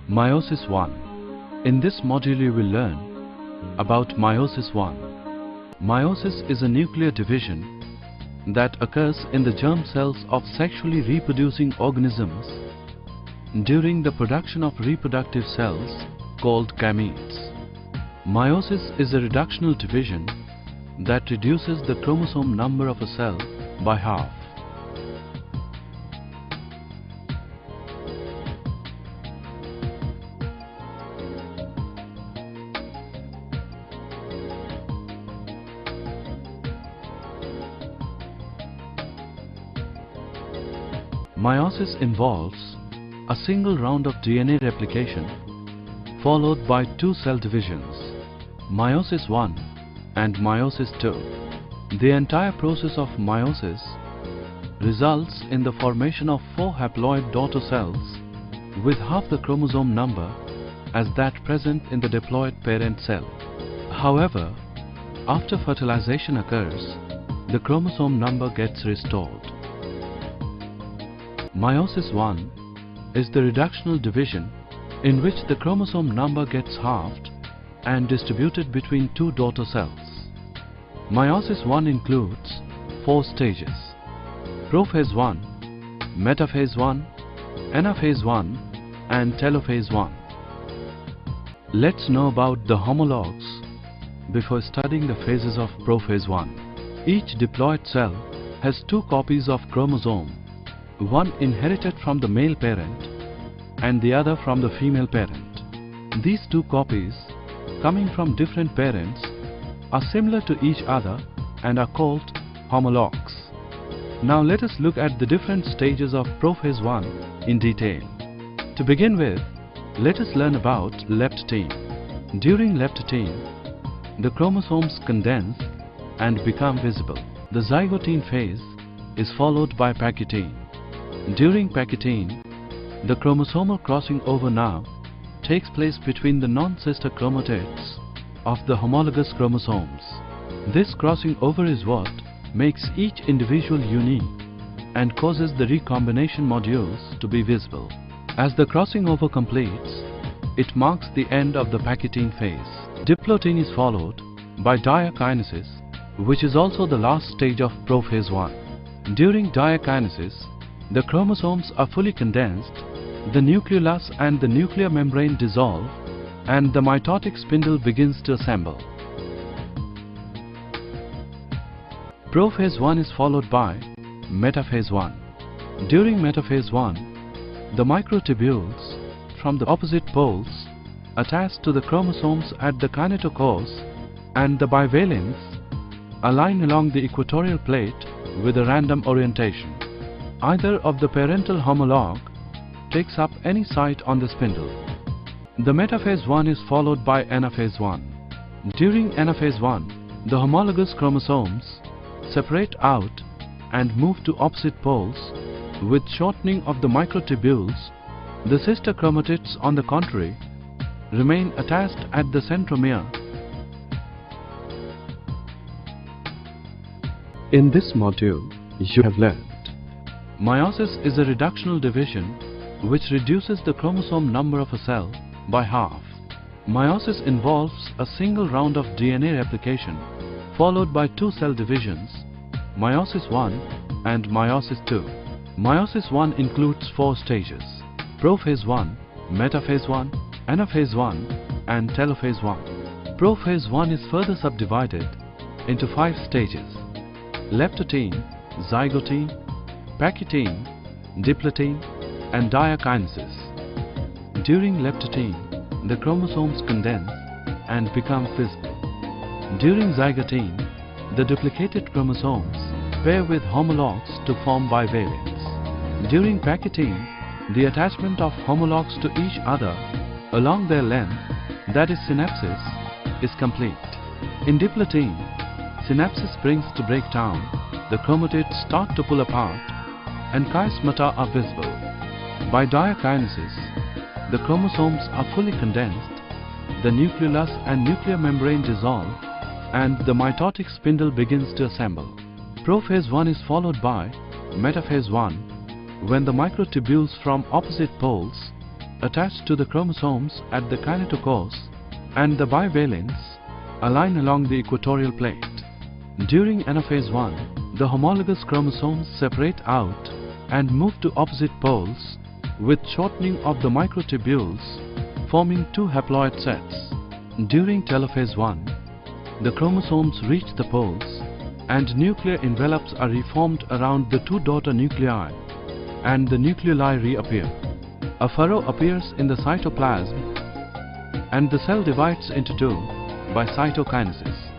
Meiosis 1. In this module you will learn about Meiosis 1. Meiosis is a nuclear division that occurs in the germ cells of sexually reproducing organisms during the production of reproductive cells called gametes. Meiosis is a reductional division that reduces the chromosome number of a cell by half. Meiosis involves a single round of DNA replication followed by two cell divisions, Meiosis 1 and Meiosis 2. The entire process of meiosis results in the formation of 4 haploid daughter cells with half the chromosome number as that present in the diploid parent cell. However, after fertilization occurs, the chromosome number gets restored. Meiosis 1 is the reductional division in which the chromosome number gets halved and distributed between two daughter cells. Meiosis 1 includes 4 stages: prophase 1, metaphase 1, anaphase 1 and telophase 1. Let's know about the homologs before studying the phases of prophase 1. Each diploid cell has 2 copies of chromosome, one inherited from the male parent and the other from the female parent. These 2 copies, coming from different parents, are similar to each other and are called homologs. Now let us look at the different stages of prophase 1 in detail. To begin with, let us learn about leptotene. During leptotene, the chromosomes condense and become visible. The zygotene phase is followed by pachytene. During pachytene, the chromosomal crossing over now takes place between the non-sister chromatids of the homologous chromosomes. This crossing over is what makes each individual unique and causes the recombination modules to be visible. As the crossing over completes, it marks the end of the pachytene phase. Diplotene is followed by diakinesis, which is also the last stage of prophase 1. During diakinesis, the chromosomes are fully condensed, the nucleolus and the nuclear membrane dissolve, and the mitotic spindle begins to assemble. Prophase 1 is followed by metaphase 1. During metaphase 1, the microtubules from the opposite poles attach to the chromosomes at the kinetochores, and the bivalents align along the equatorial plate with a random orientation. Either of the parental homolog takes up any site on the spindle. The metaphase 1 is followed by anaphase 1. During anaphase 1, the homologous chromosomes separate out and move to opposite poles with shortening of the microtubules. The sister chromatids, on the contrary, remain attached at the centromere. In this module, you have learned meiosis is a reductional division which reduces the chromosome number of a cell by half. Meiosis involves a single round of DNA replication followed by 2 cell divisions, Meiosis 1 and Meiosis 2. Meiosis 1 includes 4 stages: prophase 1, metaphase 1, anaphase 1 and telophase 1. Prophase 1 is further subdivided into 5 stages: leptotene, zygotene, pachytene, diplotene and diakinesis. During leptotene, the chromosomes condense and become visible. During zygotene, the duplicated chromosomes pair with homologs to form bivalents. During pachytene, the attachment of homologs to each other along their length, that is synapsis, is complete. In diplotene, synapsis brings to breakdown, the chromatids start to pull apart and chiasmata are visible. By diakinesis, the chromosomes are fully condensed, the nucleolus and nuclear membrane dissolve, and the mitotic spindle begins to assemble. Prophase 1 is followed by metaphase 1, when the microtubules from opposite poles attached to the chromosomes at the kinetochores, and the bivalents align along the equatorial plate. During anaphase 1, the homologous chromosomes separate out and move to opposite poles with shortening of the microtubules, forming two haploid sets. During telophase 1, the chromosomes reach the poles and nuclear envelopes are reformed around the two daughter nuclei and the nucleoli reappear. A furrow appears in the cytoplasm and the cell divides into two by cytokinesis.